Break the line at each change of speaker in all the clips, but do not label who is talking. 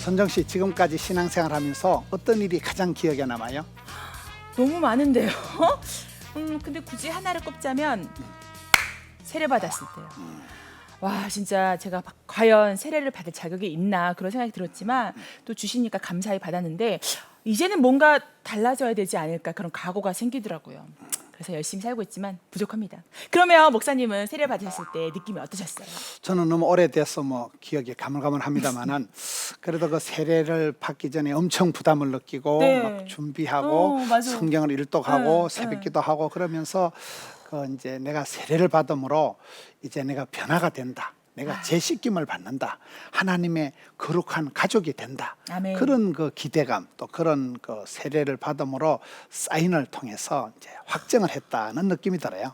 선정 씨, 지금까지 신앙생활하면서 어떤 일이 가장 기억에 남아요?
너무 많은데요. 근데 굳이 하나를 꼽자면 세례 받았을 때요. 와, 진짜 제가 과연 세례를 받을 자격이 있나 그런 생각이 들었지만 또 주시니까 감사히 받았는데 이제는 뭔가 달라져야 되지 않을까 그런 각오가 생기더라고요. 그래서 열심히 살고 있지만 부족합니다. 그러면 목사님은 세례 받으셨을 때 느낌이 어떠셨어요?
저는 너무 오래돼서 기억이 가물가물합니다만은 그래도 그 세례를 받기 전에 엄청 부담을 느끼고
네.
막 준비하고
맞아.
성경을 일독하고
네,
새벽기도 하고 그러면서 이제 내가 세례를 받음으로 이제 내가 변화가 된다. 내가 재씻김을 받는다. 하나님의 거룩한 가족이 된다.
아멘.
그런 그 기대감 또 그런 그 세례를 받음으로 사인을 통해서 이제 확정을 했다는 느낌이 들어요.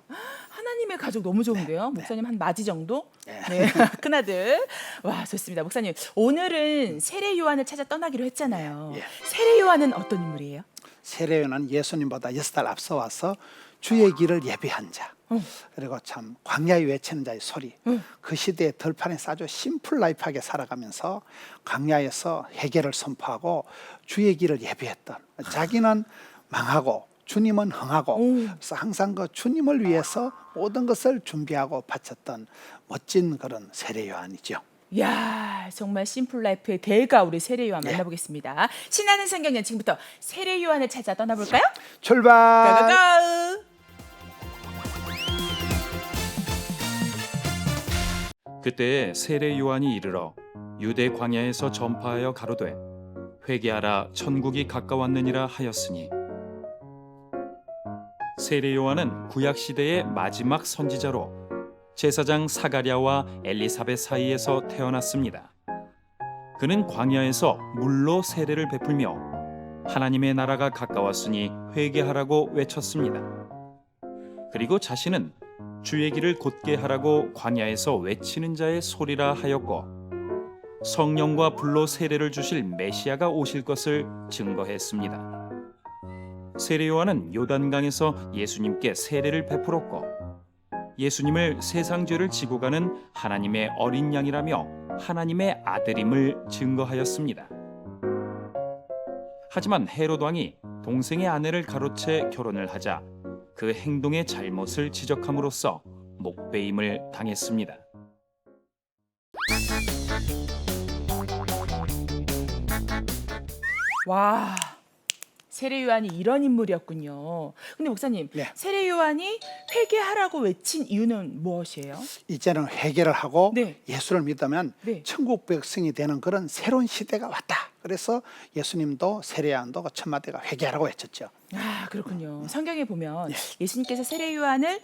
하나님의 가족 너무 좋은데요. 목사님 한 마지 정도?
네.
네. 큰아들. 와, 좋습니다. 목사님, 오늘은 세례 요한을 찾아 떠나기로 했잖아요.
예.
세례 요한은 어떤 인물이에요?
세례요한은 예수님보다 6달 앞서 와서 주의 길을 예비한 자. 그리고 참 광야에 외치는 자의 소리. 그 시대의 들판에서 아주 심플 라이프하게 살아가면서 광야에서 회개를 선포하고 주의 길을 예비했던, 자기는 망하고 주님은 흥하고, 그래서 항상 그 주님을 위해서 모든 것을 준비하고 바쳤던 멋진 그런 세례 요한이죠.
이야, 정말 심플 라이프의 대가 우리 세례 요한
예.
만나보겠습니다. 신나는 성경연 지금부터 세례 요한을 찾아 떠나볼까요?
출발!
가가가!
그때 세례 요한이 이르러 유대 광야에서 전파하여 가로되 회개하라 천국이 가까웠느니라 하였으니 세례 요한은 구약 시대의 마지막 선지자로 제사장 사가랴와 엘리사벳 사이에서 태어났습니다. 그는 광야에서 물로 세례를 베풀며 하나님의 나라가 가까웠으니 회개하라고 외쳤습니다. 그리고 자신은 주의 길을 곧게 하라고 광야에서 외치는 자의 소리라 하였고 성령과 불로 세례를 주실 메시아가 오실 것을 증거했습니다. 세례 요한은 요단강에서 예수님께 세례를 베풀었고 예수님을 세상 죄를 지고 가는 하나님의 어린 양이라며 하나님의 아들임을 증거하였습니다. 하지만 헤롯 왕이 동생의 아내를 가로채 결혼을 하자 그 행동의 잘못을 지적함으로써 목배임을 당했습니다.
와, 세례 요한이 이런 인물이었군요. 근데 목사님,
네.
세례 요한이 회개하라고 외친 이유는 무엇이에요?
이제는 회개를 하고
네.
예수를 믿으면
네.
천국 백성이 되는 그런 새로운 시대가 왔다. 그래서 예수님도 세례요한도 그 첫마디가 회개하라고 외쳤죠.
아, 그렇군요. 성경에 보면 예수님께서 세례 요한을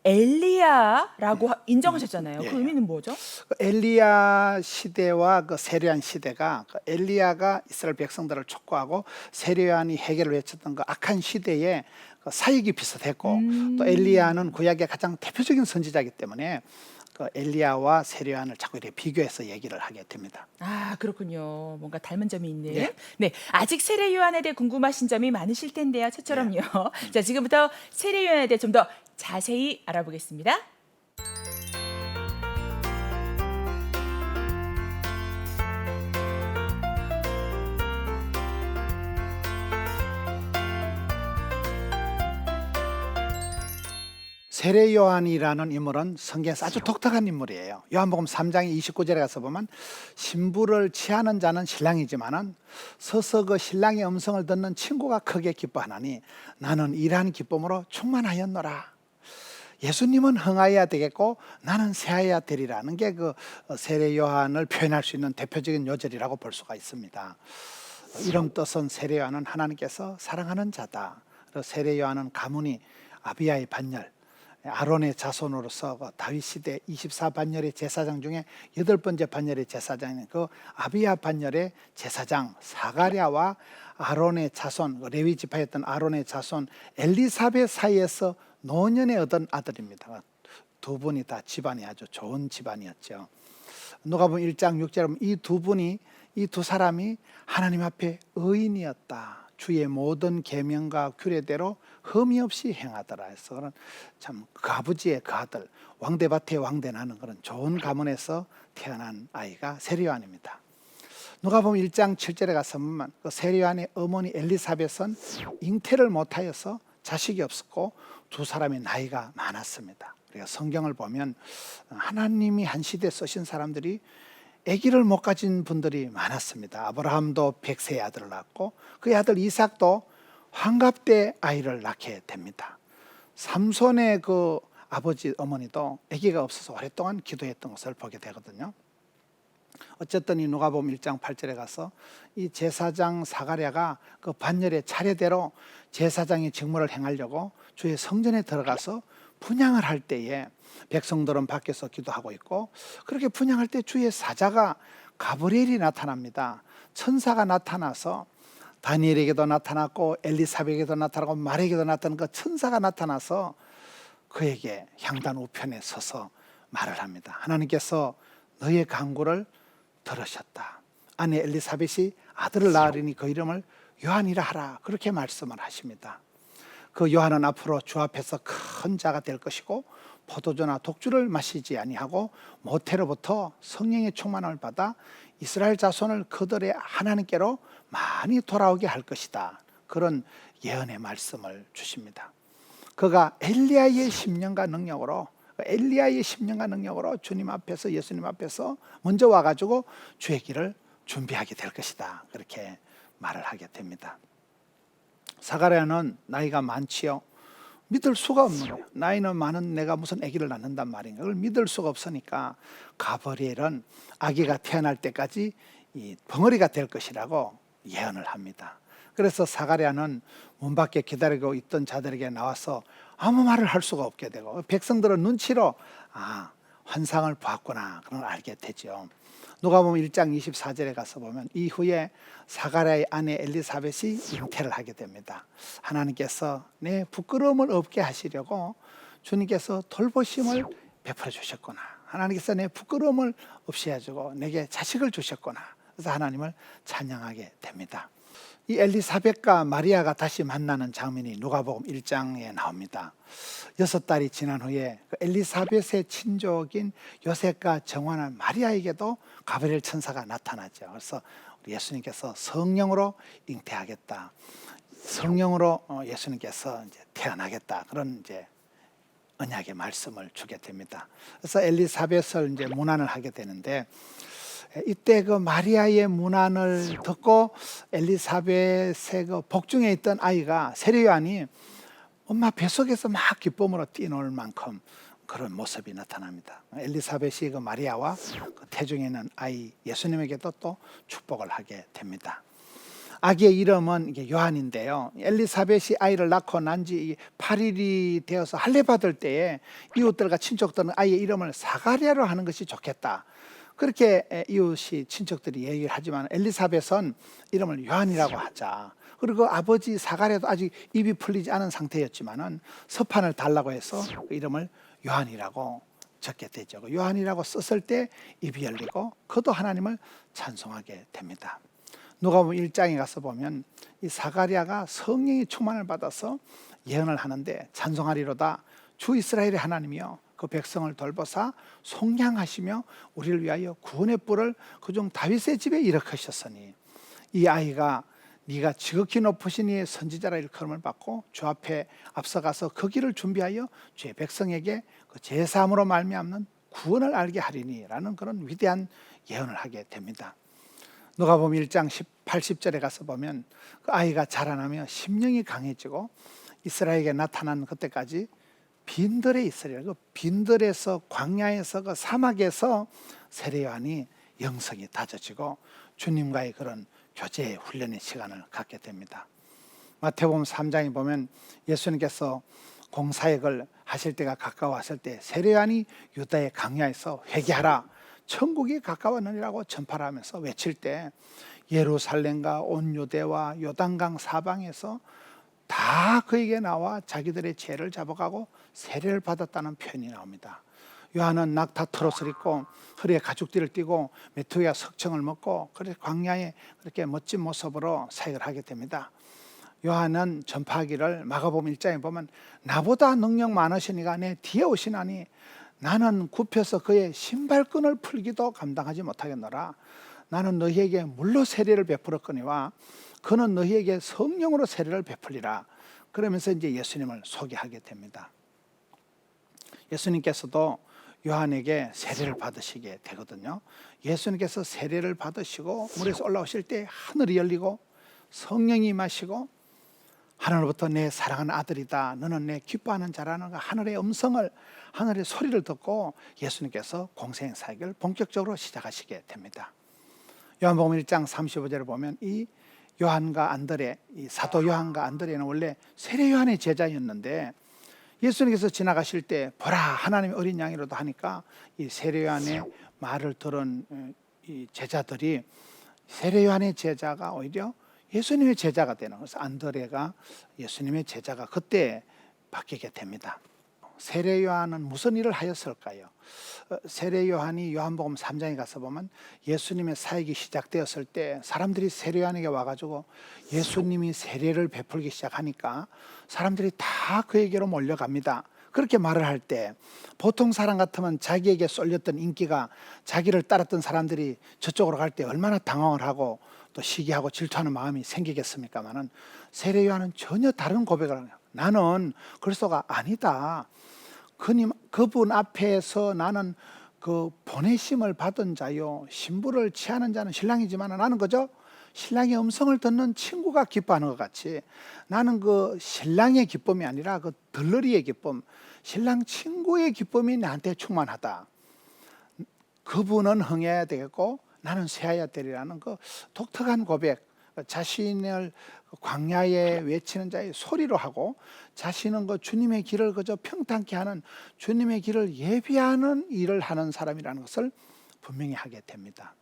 엘리야라고 인정하셨잖아요.
예.
그 의미는 뭐죠?
그 엘리야 시대와 그 세례요한 시대가 그 엘리야가 이스라엘 백성들을 촉구하고 세례요한이 회개를 외쳤던 그 악한 시대에 그 사역이 비슷했고 또 엘리야는 구약의 가장 대표적인 선지자이기 때문에 그 엘리야와 세례요한을 자꾸 이렇게 비교해서 얘기를 하게 됩니다.
아, 그렇군요. 뭔가 닮은 점이 있는.
예.
네, 아직 세례 요한에 대해 궁금하신 점이 많으실 텐데요. 저처럼요. 자, 지금부터 세례 요한에 대해 좀 더 자세히 알아보겠습니다.
세례요한이라는 인물은 성경에서 아주 독특한 인물이에요. 요한복음 3장 29절에 가서 보면 신부를 취하는 자는 신랑이지만은 서서 그 신랑의 음성을 듣는 친구가 크게 기뻐하나니 나는 이러한 기쁨으로 충만하였노라. 예수님은 흥하여야 되겠고 나는 새하여야 되리라는 게 그 세례요한을 표현할 수 있는 대표적인 요절이라고 볼 수가 있습니다. 이름 뜻은 세례요한은 하나님께서 사랑하는 자다. 그리고 세례요한은 가문이 아비야의 반열, 아론의 자손으로서 그 다윗 시대 24반열의 제사장 중에 8번째 반열의 제사장인 그 아비야 반열의 제사장 사가랴와 아론의 자손, 레위 지파였던 아론의 자손 엘리사벳 사이에서 노년에 얻은 아들입니다. 두 분이 다 집안이 아주 좋은 집안이었죠. 누가복음 1장 6절에 보면 이 두 사람이 하나님 앞에 의인이었다. 주의 모든 계명과 규례대로 흠이 없이 행하더라 해서 그런 참 그 아버지의 그 아들 왕대밭의 왕대 나는 그런 좋은 가문에서 태어난 아이가 세례요한입니다. 누가복음 1장 7절에 가서 보면 그 세례요한의 어머니 엘리사벳은 잉태를 못하여서 자식이 없었고 두 사람의 나이가 많았습니다. 우리가 성경을 보면 하나님이 한 시대에 쓰신 사람들이 아기를 못 가진 분들이 많았습니다. 아브라함도 100세의 아들을 낳았고 그의 아들 이삭도 환갑 때 아이를 낳게 됩니다. 삼손의 그 아버지 어머니도 아기가 없어서 오랫동안 기도했던 것을 보게 되거든요. 어쨌든 이 누가복음 1장 8절에 가서 이 제사장 사가랴가 그 반열의 차례대로 제사장의 직무를 행하려고 주의 성전에 들어가서 분향을 할 때에 백성들은 밖에서 기도하고 있고 그렇게 분향할 때 주의 사자가 가브리엘이 나타납니다. 천사가 나타나서 다니엘에게도 나타났고 엘리사벳에게도 나타나고 마리아에게도 나타난 그 천사가 나타나서 그에게 향단 우편에 서서 말을 합니다. 하나님께서 너의 간구를 들으셨다. 아내 엘리사벳이 아들을 낳으리니 그 이름을 요한이라 하라. 그렇게 말씀을 하십니다. 그 요한은 앞으로 주 앞에서 큰 자가 될 것이고 포도주나 독주를 마시지 아니하고 모태로부터 성령의 충만을 받아 이스라엘 자손을 그들의 하나님께로 많이 돌아오게 할 것이다. 그런 예언의 말씀을 주십니다. 그가 엘리야의 10년간 능력으로 주님 앞에서 예수님 앞에서 먼저 와가지고 주의 길을 준비하게 될 것이다. 그렇게 말을 하게 됩니다. 사가랴는 나이가 많지요. 믿을 수가 없는 거예요. 나이는 많은 내가 무슨 아기를 낳는단 말인가. 그걸 믿을 수가 없으니까 가브리엘은 아기가 태어날 때까지 이 벙어리가 될 것이라고 예언을 합니다. 그래서 사가랴는 문 밖에 기다리고 있던 자들에게 나와서 아무 말을 할 수가 없게 되고 백성들은 눈치로 환상을 보았구나 그걸 알게 되죠. 누가복음 1장 24절에 가서 보면 이후에 사가랴의 아내 엘리사벳이 잉태를 하게 됩니다. 하나님께서 내 부끄러움을 없게 하시려고 주님께서 돌보심을 베풀어 주셨구나. 하나님께서 내 부끄러움을 없이 해주고 내게 자식을 주셨구나. 그래서 하나님을 찬양하게 됩니다. 이 엘리사벳과 마리아가 다시 만나는 장면이 누가복음 1장에 나옵니다. 6달이 지난 후에 그 엘리사벳의 친족인 요셉과 정환한 마리아에게도 가브리엘 천사가 나타나죠. 그래서 우리 예수님께서 성령으로 잉태하겠다. 성령으로 예수님께서 이제 태어나겠다. 그런 이제 언약의 말씀을 주게 됩니다. 그래서 엘리사벳을 이제 문안을 하게 되는데 이때 그 마리아의 문안을 듣고 엘리사벳의 그 복중에 있던 아이가 세례요한이 엄마 뱃속에서 막 기쁨으로 뛰놀 만큼 그런 모습이 나타납니다. 엘리사벳이 그 마리아와 그 태중에 있는 아이 예수님에게도 또 축복을 하게 됩니다. 아기의 이름은 이게 요한인데요. 엘리사벳이 아이를 낳고 난 지 8일이 되어서 할례 받을 때에 이웃들과 친척들은 아이의 이름을 사가랴로 하는 것이 좋겠다. 그렇게 이웃이 친척들이 얘기를 하지만 엘리사벳은 이름을 요한이라고 하자. 그리고 아버지 사가랴도 아직 입이 풀리지 않은 상태였지만은 서판을 달라고 해서 그 이름을 요한이라고 적게 되죠. 요한이라고 썼을 때 입이 열리고 그도 하나님을 찬송하게 됩니다. 누가복음 1장에 가서 보면 이 사가랴가 성령의 충만을 받아서 예언을 하는데 찬송하리로다 주 이스라엘의 하나님이여 그 백성을 돌보사 속량하시며 우리를 위하여 구원의 뿔을 그중 다윗의 집에 일으키셨으니 이 아이가 네가 지극히 높으신 이의 선지자라 일컬음을 받고 주 앞에 앞서가서 그 길을 준비하여 주의 백성에게 그 제사함으로 말미암는 구원을 알게 하리니라는 그런 위대한 예언을 하게 됩니다. 누가복음 1장 80절에 가서 보면 그 아이가 자라나며 심령이 강해지고 이스라엘에게 나타난 그때까지 빈들에 있으리라. 그 빈들에서 광야에서 그 사막에서 세례요한이 영성이 다져지고 주님과의 그런 교제 훈련의 시간을 갖게 됩니다. 마태복음 3장에 보면 예수님께서 공사역을 하실 때가 가까웠을 때 세례요한이 유다의 광야에서 회개하라 천국이 가까웠느니라고 전파를 하면서 외칠 때 예루살렘과 온 유대와 요단강 사방에서 다 그에게 나와 자기들의 죄를 잡아가고 세례를 받았다는 표현이 나옵니다. 요한은 낙타 트롯을 입고 허리에 가죽띠를 띠고 메뚜기와 석청을 먹고 그렇게 광야에 그렇게 멋진 모습으로 사역을 하게 됩니다. 요한은 전파하기를 마가복음 1장에 보면 나보다 능력 많으시니가 내 뒤에 오시나니 나는 굽혀서 그의 신발끈을 풀기도 감당하지 못하겠노라. 나는 너희에게 물로 세례를 베풀었거니와 그는 너희에게 성령으로 세례를 베풀리라. 그러면서 이제 예수님을 소개하게 됩니다. 예수님께서도 요한에게 세례를 받으시게 되거든요. 예수님께서 세례를 받으시고 물에서 올라오실 때 하늘이 열리고 성령이 임하시고 하늘로부터 내 사랑하는 아들이다, 너는 내 기뻐하는 자라는 하늘의 음성을, 하늘의 소리를 듣고 예수님께서 공생 사역을 본격적으로 시작하시게 됩니다. 요한복음 1장 35절을 보면 이 요한과 안드레, 이 사도 요한과 안드레는 원래 세례 요한의 제자였는데 예수님께서 지나가실 때 보라 하나님의 어린 양이로도 하니까 이 세례 요한의 말을 들은 이 제자들이 세례 요한의 제자가 오히려 예수님의 제자가 되는, 그래서 안드레가 예수님의 제자가 그때 바뀌게 됩니다. 세례 요한은 무슨 일을 하였을까요? 세례 요한이 요한복음 3장에 가서 보면 예수님의 사역이 시작되었을 때 사람들이 세례 요한에게 와가지고 예수님이 세례를 베풀기 시작하니까 사람들이 다 그에게로 몰려갑니다. 그렇게 말을 할 때 보통 사람 같으면 자기에게 쏠렸던 인기가 자기를 따랐던 사람들이 저쪽으로 갈 때 얼마나 당황을 하고 또 시기하고 질투하는 마음이 생기겠습니까마는 세례 요한은 전혀 다른 고백을 합니다. 나는 그리스도가 아니다. 그분 앞에서 나는 그 보내심을 받은 자요, 신부를 취하는 자는 신랑이지만 나는 그저 신랑의 음성을 듣는 친구가 기뻐하는 것 같이 나는 그 신랑의 기쁨이 아니라 그 들러리의 기쁨, 신랑 친구의 기쁨이 나한테 충만하다. 그분은 흥해야 되겠고 나는 쇠해야 되리라는 그 독특한 고백, 자신을 광야에 외치는 자의 소리로 하고 자신은 그 주님의 길을 그저 평탄케 하는, 주님의 길을 예비하는 일을 하는 사람이라는 것을 분명히 하게 됩니다.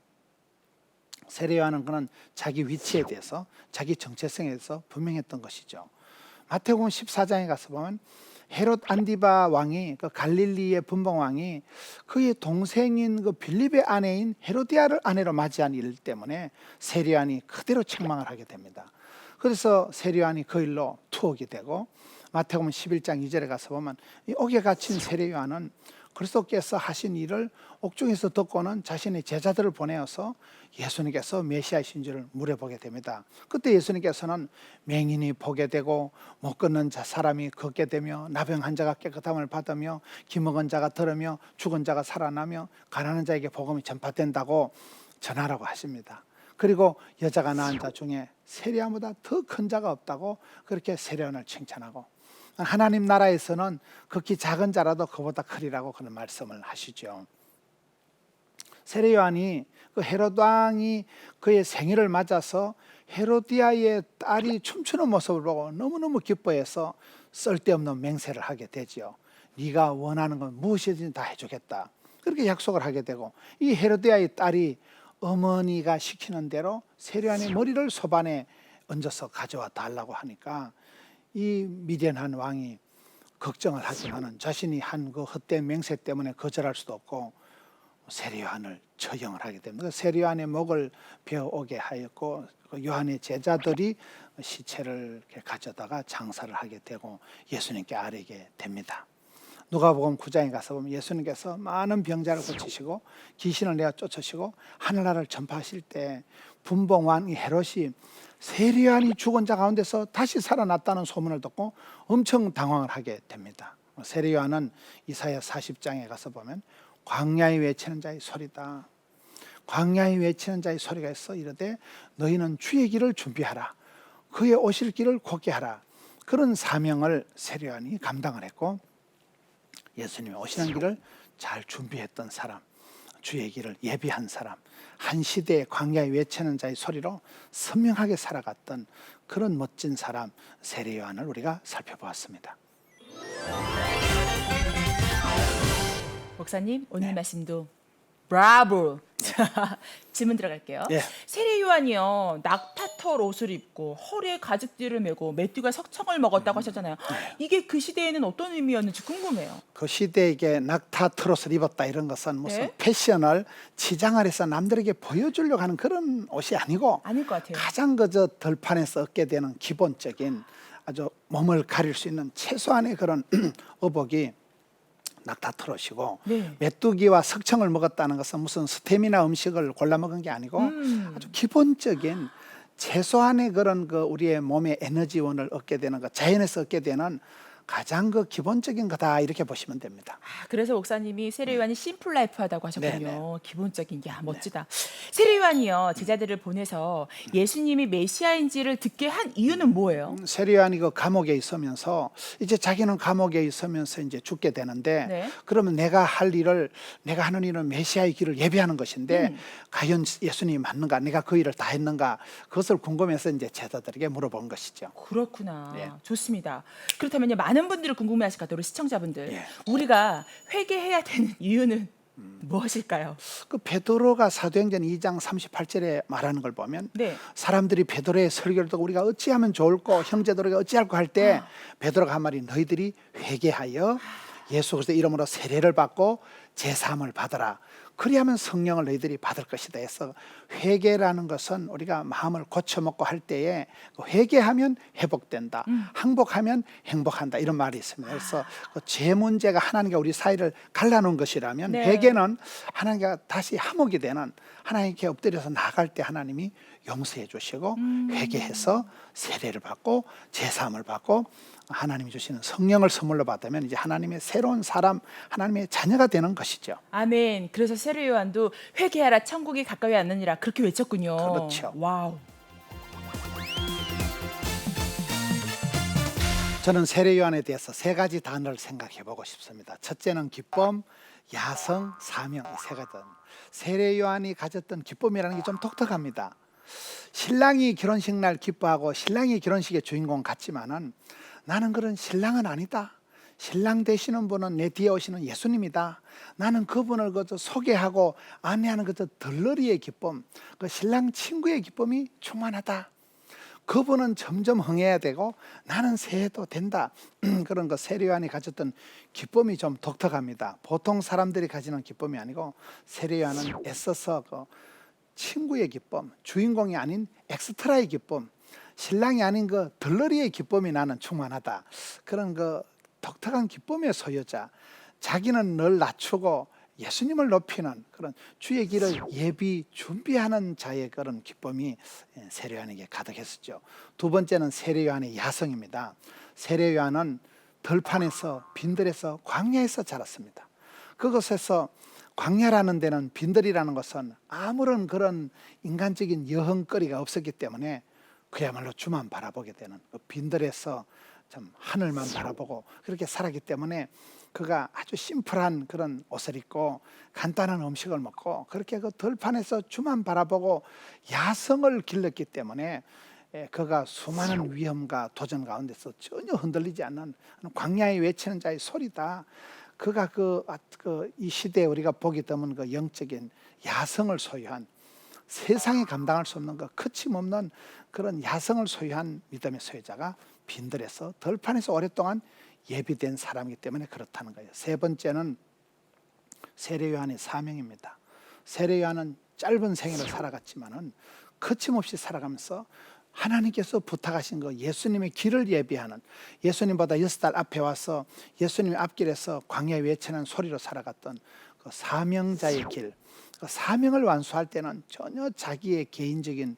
세례 요한은 그는 자기 위치에 대해서, 자기 정체성에 대해서 분명했던 것이죠. 마태복음 14장에 가서 보면 헤롯 안디바 왕이, 그 갈릴리의 분봉 왕이 그의 동생인 그 빌립의 아내인 헤로디아를 아내로 맞이한 일 때문에 세례 요한이 그대로 책망을 하게 됩니다. 그래서 세례 요한이 그 일로 투옥이 되고 마태복음 11장 2절에 가서 보면 이 옥에 갇힌 세례 요한은 그리스도께서 하신 일을 옥중에서 듣고는 자신의 제자들을 보내어서 예수님께서 메시아이신 줄을 물어보게 됩니다. 그때 예수님께서는 맹인이 보게 되고 못 걷는 사람이 걷게 되며 나병 환자가 깨끗함을 받으며 기먹은 자가 들으며 죽은 자가 살아나며 가난한 자에게 복음이 전파된다고 전하라고 하십니다. 그리고 여자가 낳은 자 중에 세례 요한보다 더 큰 자가 없다고 그렇게 세례 요한을 칭찬하고 하나님 나라에서는 극히 작은 자라도 그보다 크리라고 그런 말씀을 하시죠. 세례 요한이 그 헤롯 왕이 그의 생일을 맞아서 헤로디아의 딸이 춤추는 모습을 보고 너무너무 기뻐해서 쓸데없는 맹세를 하게 되죠. 네가 원하는 건 무엇이든지 다 해주겠다. 그렇게 약속을 하게 되고 이 헤로디아의 딸이 어머니가 시키는 대로 세례 요한의 머리를 소반에 얹어서 가져와 달라고 하니까 이 미련한 왕이 걱정을 하지만은 자신이 한 그 헛된 맹세 때문에 거절할 수도 없고 세례 요한을 처형을 하게 됩니다. 세례 요한의 목을 베어오게 하였고 요한의 제자들이 시체를 이렇게 가져다가 장사를 하게 되고 예수님께 아뢰게 됩니다. 누가복음 9장에 가서 보면 예수님께서 많은 병자를 고치시고 귀신을 내어 쫓으시고 하늘나라를 전파하실 때 분봉 왕 헤롯이 세례 요한이 죽은 자 가운데서 다시 살아났다는 소문을 듣고 엄청 당황을 하게 됩니다. 세례 요한은 이사야 40장에 가서 보면 광야에 외치는 자의 소리다. 광야에 외치는 자의 소리가 있어 이르되 너희는 주의 길을 준비하라. 그의 오실 길을 곧게 하라. 그런 사명을 세례 요한이 감당을 했고 예수님이 오시는 길을 잘 준비했던 사람, 주의 길을 예비한 사람, 한 시대의 광야에 외치는 자의 소리로 선명하게 살아갔던 그런 멋진 사람 세례 요한을 우리가 살펴보았습니다.
목사님 오늘 말씀도 브라보. 자, 질문 들어갈게요.
예.
세례 요한이요 낙타털 옷을 입고 허리에 가죽띠를 메고 메뚜기가 석청을 먹었다고 하셨잖아요. 이게 그 시대에는 어떤 의미였는지 궁금해요.
그 시대에게 낙타 트롯을 입었다 이런 것은 무슨
네?
패션을 치장을 해서 남들에게 보여주려고 하는 그런 옷이 아니고
아닐 것 같아요.
가장 그저 들판에서 얻게 되는 기본적인 아주 몸을 가릴 수 있는 최소한의 그런 의복이 낙타 털으시고
네.
메뚜기와 석청을 먹었다는 것은 무슨 스테미나 음식을 골라 먹은 게 아니고 아주 기본적인 최소한의 그런 그 우리의 몸의 에너지원을 얻게 되는 것, 자연에서 얻게 되는 가장 그 기본적인 거다 이렇게 보시면 됩니다.
아, 그래서 목사님이 세례요한이 심플 라이프하다고 하셨군요.
네네.
기본적인 게 멋지다. 세례요한이요 제자들을 보내서 예수님이 메시아인지를 듣게 한 이유는 뭐예요?
세례요한이 그 감옥에 있으면서 이제 자기는 감옥에 있으면서 이제 죽게 되는데
네.
그러면 내가 하는 일은 메시아의 길을 예비하는 것인데 과연 예수님이 맞는가, 내가 그 일을 다 했는가, 그것을 궁금해서 이제 제자들에게 물어본 것이죠.
그렇구나.
예.
좋습니다. 그렇다면요 많은 분들이 궁금해하실 것 같아요. 우리 시청자분들.
예.
우리가 회개해야 되는 이유는 무엇일까요?
그 베드로가 사도행전 2장 38절에 말하는 걸 보면
네.
사람들이 베드로의 설교를 듣고 우리가 어찌하면 좋을꼬, 형제들에게 어찌할꼬 할 때 베드로가 한 말이 너희들이 회개하여 예수 그리스도의 이름으로 세례를 받고 제사함을 받으라. 그리하면 성령을 너희들이 받을 것이다 해서 회개라는 것은 우리가 마음을 고쳐먹고 할 때에 회개하면 회복된다. 항복하면 행복한다. 이런 말이 있습니다. 그래서 그 죄 문제가 하나님과 우리 사이를 갈라놓은 것이라면
네.
회개는 하나님과 다시 화목이 되는, 하나님께 엎드려서 나갈 때 하나님이 용서해 주시고 회개해서 세례를 받고 제사함을 받고 하나님이 주시는 성령을 선물로 받으면 이제 하나님의 새로운 사람, 하나님의 자녀가 되는 것이죠.
아멘. 그래서 세례요한도 회개하라 천국이 가까이 왔느니라 그렇게 외쳤군요.
그렇죠.
와우.
저는 세례요한에 대해서 세 가지 단어를 생각해 보고 싶습니다. 첫째는 기쁨, 야성, 사명, 이 세 가지. 세례요한이 가졌던 기쁨이라는 게 좀 독특합니다. 신랑이 결혼식 날 기뻐하고 신랑이 결혼식의 주인공 같지만은 나는 그런 신랑은 아니다. 신랑 되시는 분은 내 뒤에 오시는 예수님이다. 나는 그분을 그저 소개하고 안내하는 그저 덜러리의 기쁨, 그 신랑 친구의 기쁨이 충만하다. 그분은 점점 흥해야 되고 나는 새해도 된다. 그런 그 세례요한이 가졌던 기쁨이 좀 독특합니다. 보통 사람들이 가지는 기쁨이 아니고 세례요한은 애써서 그 친구의 기쁨, 주인공이 아닌 엑스트라의 기쁨, 신랑이 아닌 그 덜러리의 기쁨이 나는 충만하다. 그런 그 독특한 기쁨의 소유자, 자기는 늘 낮추고 예수님을 높이는 그런 주의 길을 예비 준비하는 자의 그런 기쁨이 세례요한에게 가득했었죠. 두 번째는 세례요한의 야성입니다. 세례요한은 들판에서 빈들에서 광야에서 자랐습니다. 그곳에서 광야라는 데는 빈들이라는 것은 아무런 그런 인간적인 여흥거리가 없었기 때문에 그야말로 주만 바라보게 되는 그 빈들에서 참 하늘만 바라보고 그렇게 살았기 때문에 그가 아주 심플한 그런 옷을 입고 간단한 음식을 먹고 그렇게 그 들판에서 주만 바라보고 야성을 길렀기 때문에 그가 수많은 위험과 도전 가운데서 전혀 흔들리지 않는 광야에 외치는 자의 소리다. 그가 이 시대에 우리가 보기 드문 그 영적인 야성을 소유한, 세상이 감당할 수 없는 그 거침없는 그런 야성을 소유한 믿음의 소유자가 빈들에서 들판에서 오랫동안 예비된 사람이기 때문에 그렇다는 거예요. 세 번째는 세례요한의 사명입니다. 세례요한은 짧은 생애를 살아갔지만은 거침없이 살아가면서 하나님께서 부탁하신 거 예수님의 길을 예비하는, 예수님보다 6달 앞에 와서 예수님의 앞길에서 광야에 외치는 소리로 살아갔던 그 사명자의 길, 그 사명을 완수할 때는 전혀 자기의 개인적인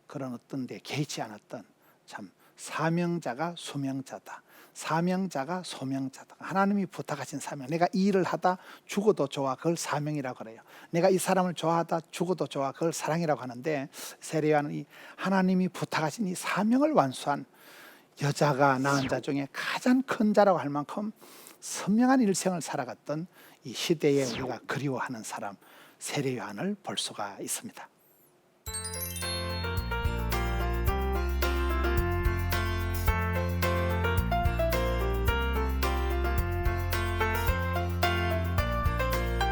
그런 어떤 데 개의치 않았던 참 사명자가 수명자다. 사명자가 소명자다. 하나님이 부탁하신 사명. 내가 이 일을 하다 죽어도 좋아. 그걸 사명이라고 그래요. 내가 이 사람을 좋아하다 죽어도 좋아. 그걸 사랑이라고 하는데 세례요한은 이 하나님이 부탁하신 이 사명을 완수한 여자가 낳은 자 중에 가장 큰 자라고 할 만큼 선명한 일생을 살아갔던 이 시대에 우리가 그리워하는 사람 세례요한을 볼 수가 있습니다.